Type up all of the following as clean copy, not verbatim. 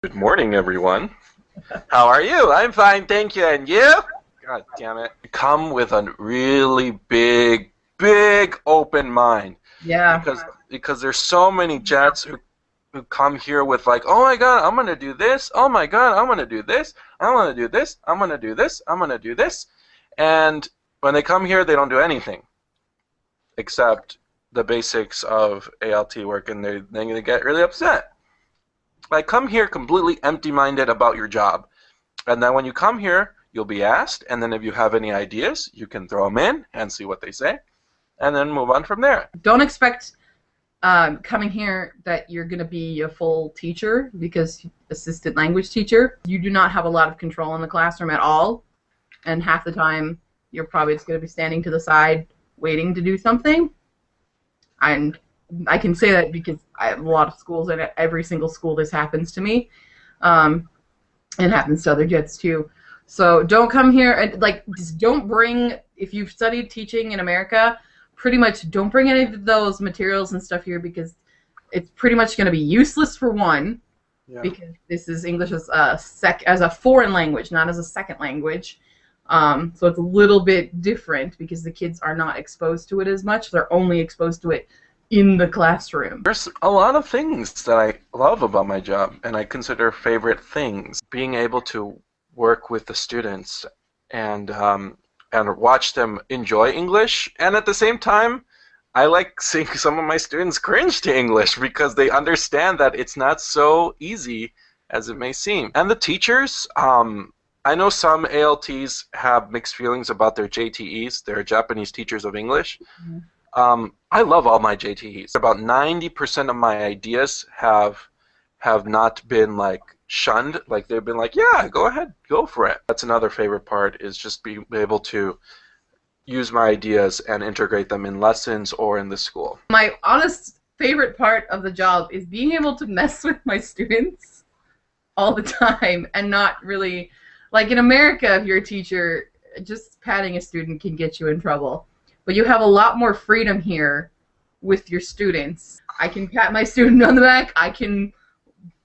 Good morning, everyone. How are you? I'm fine, thank you. And you? God damn it. Come with a really big open mind. Yeah. Because there's so many Jets who come here with like, oh my god, I'm gonna do this. Oh my god, I'm gonna do this. I'm gonna do this. I'm gonna do this. I'm gonna do this. And when they come here, they don't do anything except the basics of ALT work, and they get really upset. Like, come here completely empty-minded about your job. And then when you come here, you'll be asked, and then if you have any ideas, you can throw them in and see what they say, and then move on from there. Don't expect coming here that you're going to be a full teacher, because assistant language teacher, you do not have a lot of control in the classroom at all, and half the time you're probably just going to be standing to the side waiting to do something. And I can say that because I have a lot of schools, and at every single school this happens to me. It happens to other Jets too. So don't come here and just don't bring, if you've studied teaching in America, pretty much don't bring any of those materials and stuff here, because it's pretty much going to be useless for one. Yeah. Because this is English as a foreign language, not as a second language. So it's a little bit different because the kids are not exposed to it as much. They're only exposed to it in the classroom. There's a lot of things that I love about my job, and I consider favorite things. Being able to work with the students and watch them enjoy English, and at the same time, I like seeing some of my students cringe to English because they understand that it's not so easy as it may seem. And the teachers, I know some ALTs have mixed feelings about their JTEs, their Japanese teachers of English. Mm-hmm. I love all my JTEs. About 90% of my ideas have not been like shunned. Like they've been like, yeah, go ahead, go for it. That's another favorite part, is just being able to use my ideas and integrate them in lessons or in the school. My honest favorite part of the job is being able to mess with my students all the time and not really, like in America, if you're a teacher, just patting a student can get you in trouble. But you have a lot more freedom here with your students. I can pat my student on the back. I can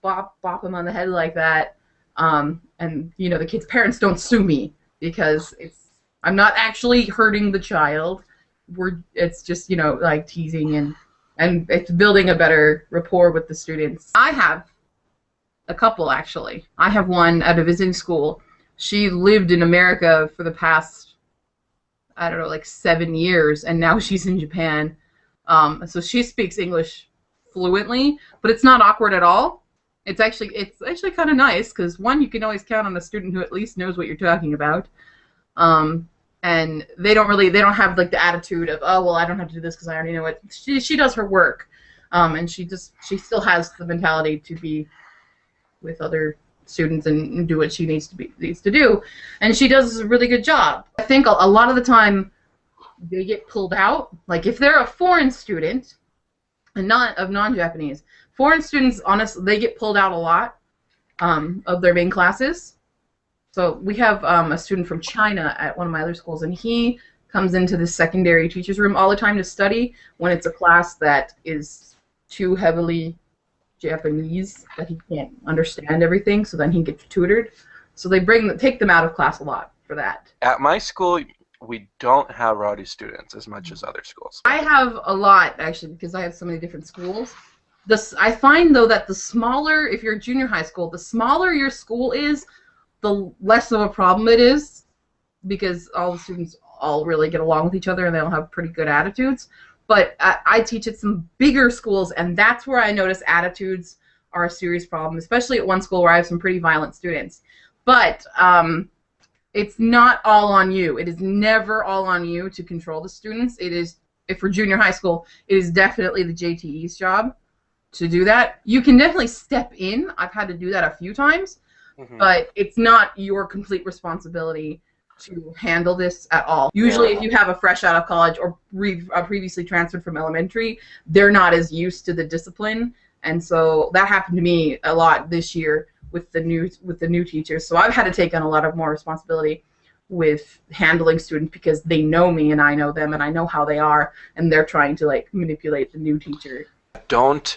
bop them on the head like that. And you know, the kid's parents don't sue me because I'm not actually hurting the child. It's just, you know, like teasing, and it's building a better rapport with the students. I have a couple, actually. I have one at a visiting school. She lived in America for the past, I don't know, like 7 years, and now she's in Japan. So she speaks English fluently, but it's not awkward at all. It's actually kind of nice, because one, you can always count on a student who at least knows what you're talking about, and they don't have like the attitude of, oh well, I don't have to do this because I already know it. She does her work, and she still has the mentality to be with other students and do what she needs to do, and she does a really good job. I think a lot of the time they get pulled out. Like if they're a foreign student and not of non-Japanese, foreign students, honestly, they get pulled out a lot of their main classes. So we have a student from China at one of my other schools, and he comes into the secondary teacher's room all the time to study when it's a class that is too heavily Japanese, that he can't understand everything, so then he gets tutored. So they take them out of class a lot for that. At my school, we don't have rowdy students as much as other schools. I have a lot, actually, because I have so many different schools. I find, though, that the smaller, if you're a junior high school, the smaller your school is, the less of a problem it is, because all the students all really get along with each other and they all have pretty good attitudes. But I teach at some bigger schools, and that's where I notice attitudes are a serious problem, especially at one school where I have some pretty violent students. But it's not all on you. It is never all on you to control the students. It is, if for junior high school, it is definitely the JTE's job to do that. You can definitely step in. I've had to do that a few times, but it's not your complete responsibility to handle this at all. Usually if you have a fresh out of college or previously transferred from elementary, they're not as used to the discipline, and so that happened to me a lot this year with the new teachers. So I've had to take on a lot of more responsibility with handling students because they know me and I know them and I know how they are, and they're trying to like manipulate the new teacher. Don't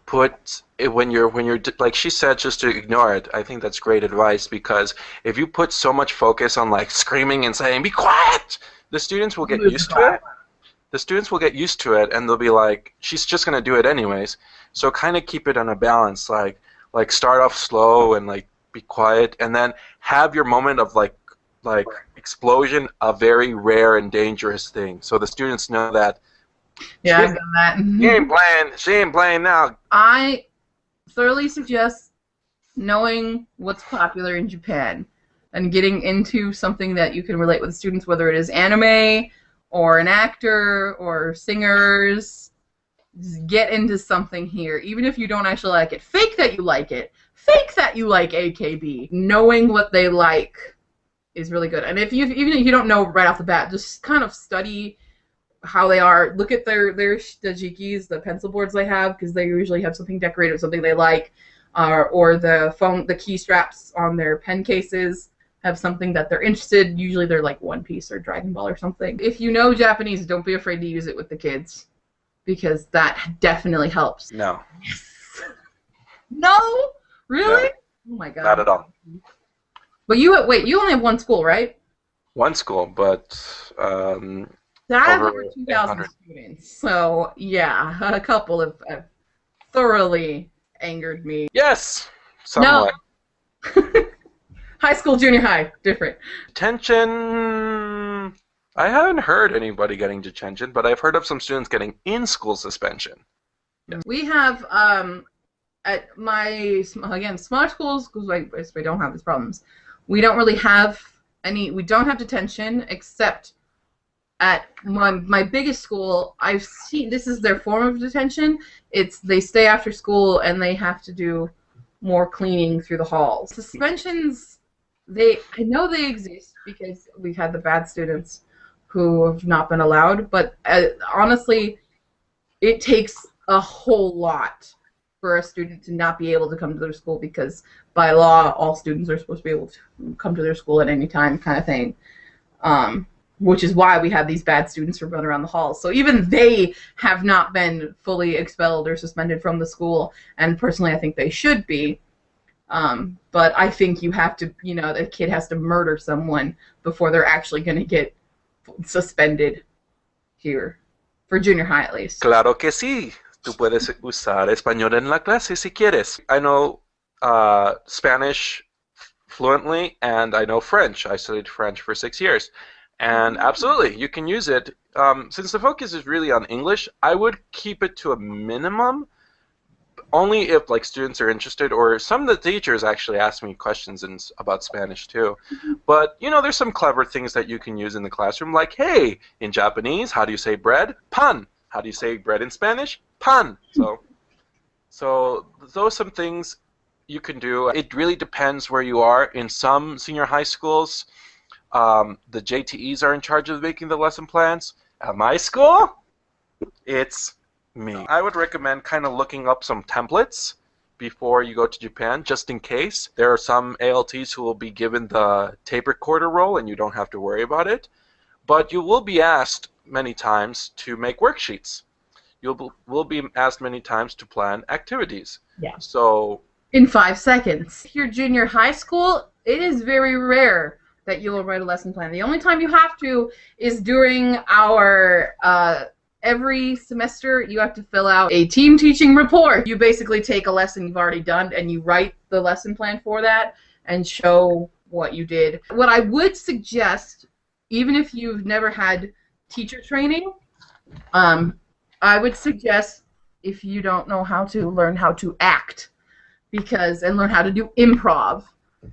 put it when you're like she said, just to ignore it. I think that's great advice, because if you put so much focus on like screaming and saying be quiet, the students will get Lose the used to class. it. The students will get used to it, and they'll be like, she's just gonna do it anyways. So kind of keep it on a balance, like start off slow and like be quiet, and then have your moment of like explosion, a very rare and dangerous thing, so the students know that Yeah, she, I've done that. she ain't playing now. I thoroughly suggest knowing what's popular in Japan and getting into something that you can relate with the students, whether it is anime or an actor or singers. Just get into something here, even if you don't actually like it. Fake that you like it. Fake that you like AKB. Knowing what they like is really good. And even if you don't know right off the bat, just kind of study how they are. Look at their dajikis, the pencil boards they have, because they usually have something decorated, something they like, or the key straps on their pen cases have something that they're interested. Usually they're like One Piece or Dragon Ball or something. If you know Japanese, don't be afraid to use it with the kids, because that definitely helps. No, No? Really? no, Oh my god. not at all. But you only have one school, right? One school, but That has over over 2,000 800. students. So, yeah, a couple have thoroughly angered me. Yes, somewhat. High school, junior high, different. Detention. I haven't heard anybody getting detention, but I've heard of some students getting in-school suspension. We have, at my, again, smart schools, because we don't have these problems, we don't really have we don't have detention, except at my biggest school, I've seen, this is their form of detention. They stay after school and they have to do more cleaning through the halls. Suspensions, I know they exist because we've had the bad students who have not been allowed, but honestly, it takes a whole lot for a student to not be able to come to their school, because by law, all students are supposed to be able to come to their school at any time, kind of thing. Which is why we have these bad students who run around the halls. So even they have not been fully expelled or suspended from the school, and personally I think they should be. But I think you have to, the kid has to murder someone before they're actually going to get suspended here, for junior high at least. Claro que sí. Tú puedes usar español en la clase si quieres. I know Spanish fluently, and I know French. I studied French for 6 years. And absolutely, you can use it. Since the focus is really on English, I would keep it to a minimum, only if like students are interested, or some of the teachers actually ask me questions about Spanish too. But there's some clever things that you can use in the classroom, like, hey, in Japanese, how do you say bread? Pan. How do you say bread in Spanish? Pan. So those are some things you can do. It really depends where you are. In some senior high schools, the JTEs are in charge of making the lesson plans. At my school, it's me. I would recommend kind of looking up some templates before you go to Japan, just in case. There are some ALTs who will be given the tape recorder role, and you don't have to worry about it. But you will be asked many times to make worksheets. You will be asked many times to plan activities. Yeah. So in 5 seconds. If you're junior high school, it is very rare that you will write a lesson plan. The only time you have to is during our every semester you have to fill out a team teaching report. You basically take a lesson you've already done and you write the lesson plan for that and show what you did. What I would suggest, even if you've never had teacher training, I would suggest, if you don't know how to, learn how to act, and learn how to do improv,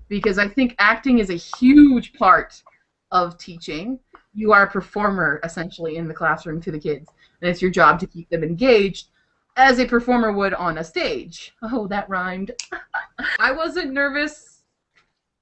because I think acting is a huge part of teaching. You are a performer, essentially, in the classroom to the kids, and it's your job to keep them engaged as a performer would on a stage. Oh, that rhymed. I wasn't nervous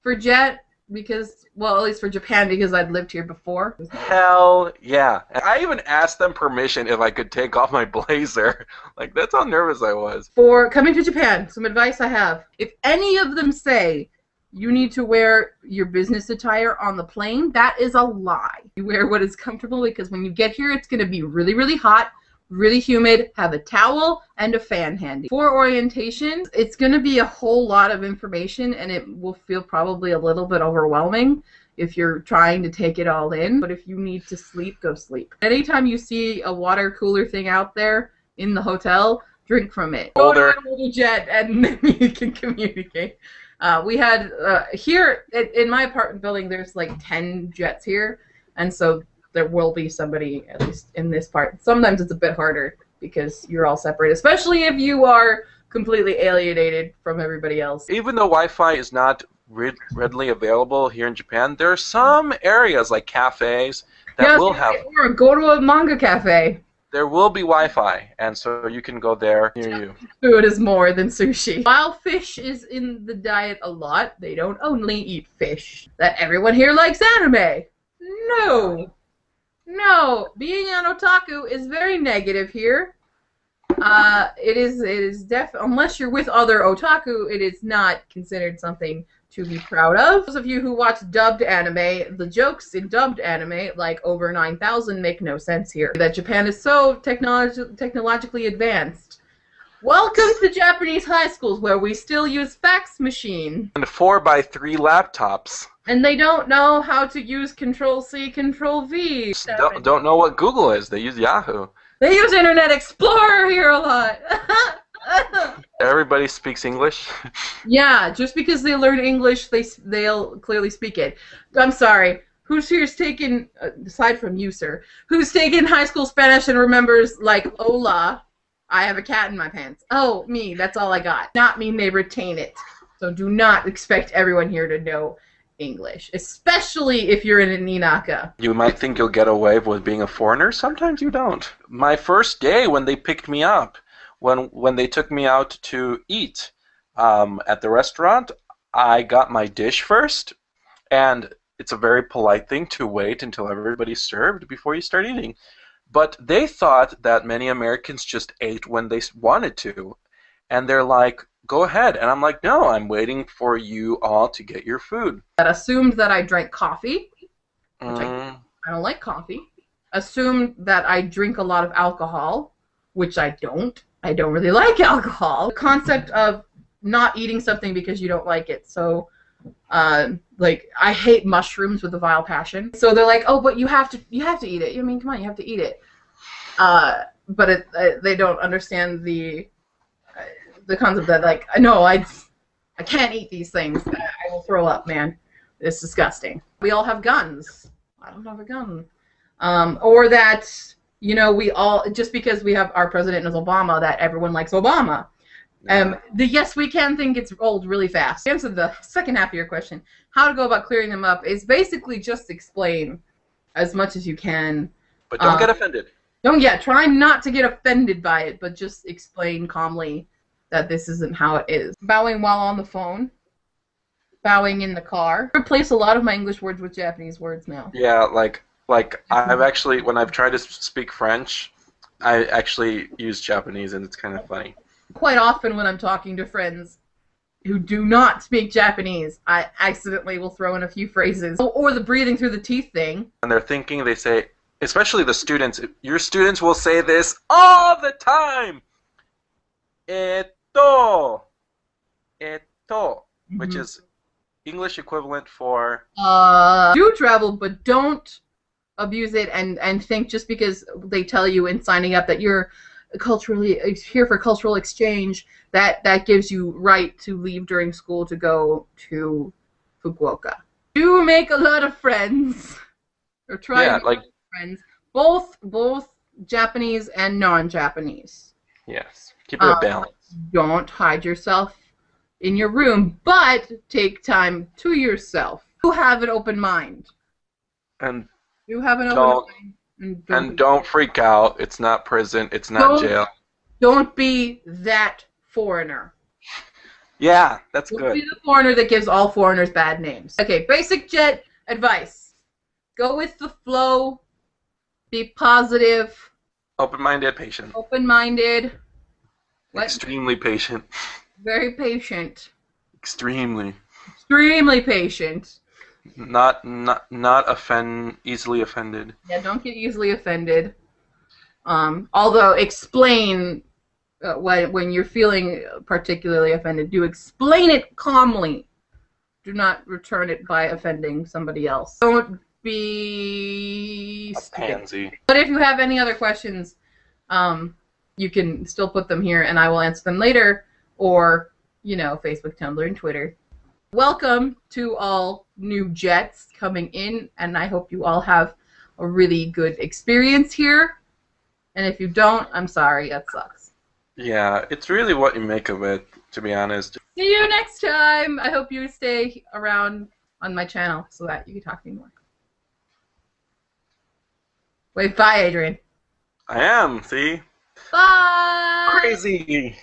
for JET because, well, at least for Japan, because I'd lived here before. hell yeah. I even asked them permission if I could take off my blazer. Like, that's how nervous I was. For coming to Japan, some advice I have. If any of them say you need to wear your business attire on the plane, that is a lie. You wear what is comfortable, because when you get here, it's going to be really, really hot, really humid, have a towel and a fan handy. For orientation, it's going to be a whole lot of information, and it will feel probably a little bit overwhelming if you're trying to take it all in. But if you need to sleep, go sleep. Anytime you see a water cooler thing out there in the hotel, drink from it. Go to an older jet, and then you can communicate. We had, here in my apartment building, there's like 10 jets here, and so there will be somebody, at least in this part. Sometimes it's a bit harder because you're all separate, especially if you are completely alienated from everybody else. Even though Wi-Fi is not readily available here in Japan, there are some areas like cafes that will have. Or go to a manga cafe. There will be Wi-Fi, and so you can go there near you. Food is more than sushi. While fish is in the diet a lot, they don't only eat fish. That everyone here likes anime. No. No. Being an otaku is very negative here. It is unless you're with other otaku, it is not considered something to be proud of. Those of you who watch dubbed anime, the jokes in dubbed anime, like over 9,000, make no sense here. That Japan is so technologically advanced. Welcome to Japanese high schools where we still use fax machine. And 4x3 laptops. And they don't know how to use Control-C, Control-V. Don't know what Google is. They use Yahoo. They use Internet Explorer here a lot. Everybody speaks English. Yeah, just because they learn English, they'll clearly speak it. I'm sorry. Who's here's taken, aside from you, sir, who's taken high school Spanish and remembers, like, hola, I have a cat in my pants. Oh, me, that's all I got. Not mean they retain it. So do not expect everyone here to know English, especially if you're in an inaka. You might think you'll get away with being a foreigner. Sometimes you don't. My first day when they picked me up, when they took me out to eat at the restaurant, I got my dish first, and it's a very polite thing to wait until everybody's served before you start eating. But they thought that many Americans just ate when they wanted to, and they're like, go ahead. And I'm like, no, I'm waiting for you all to get your food. That assumed that I drank coffee, which I don't like coffee. Assumed that I drink a lot of alcohol, which I don't. I don't really like alcohol. The concept of not eating something because you don't like it. So, like, I hate mushrooms with a vile passion. So they're like, oh, but you have to eat it. I mean, come on, you have to eat it. But they don't understand the concept that, like, no, I can't eat these things. I will throw up, man. It's disgusting. We all have guns. I don't have a gun. Or that, you know, we all, just because we have our president is Obama, that everyone likes Obama. The yes we can thing gets old really fast. To answer the second half of your question, how to go about clearing them up is basically just explain as much as you can. But don't get offended. Try not to get offended by it, but just explain calmly that this isn't how it is. Bowing while on the phone. Bowing in the car. I replace a lot of my English words with Japanese words now. Yeah, like I've actually, when I've tried to speak French, I actually use Japanese, and it's kind of funny. Quite often when I'm talking to friends who do not speak Japanese, I accidentally will throw in a few phrases. Or the breathing through the teeth thing. And they're thinking, they say, especially the students, your students will say this all the time. Eto, which is English equivalent for... do travel, but don't abuse it and think just because they tell you in signing up that you're here for cultural exchange, that gives you right to leave during school to go to Fukuoka. Do make a lot of friends, or try to make friends, both Japanese and non-Japanese. Yes, keep it a balance. Don't hide yourself in your room, but take time to yourself. You have an open mind. And you have an open mind. And don't freak out. It's not prison. It's not jail. Don't be that foreigner. Yeah, that's Don't good. be the foreigner that gives all foreigners bad names. Okay, basic jet advice. Go with the flow. Be positive. Open-minded, patient. Open-minded. Extremely patient. Very patient. Extremely. Extremely patient. Not easily offended. Yeah, don't get easily offended. Although explain when you're feeling particularly offended, do explain it calmly. Do not return it by offending somebody else. Don't be A stupid. pansy. But if you have any other questions, you can still put them here, and I will answer them later, or, you know, Facebook, Tumblr, and Twitter. Welcome to all new Jets coming in, and I hope you all have a really good experience here. And if you don't, I'm sorry, that sucks. Yeah, it's really what you make of it, to be honest. See you next time. I hope you stay around on my channel so that you can talk to me more. Wait, bye, Adrian. I am, see? Bye! Crazy!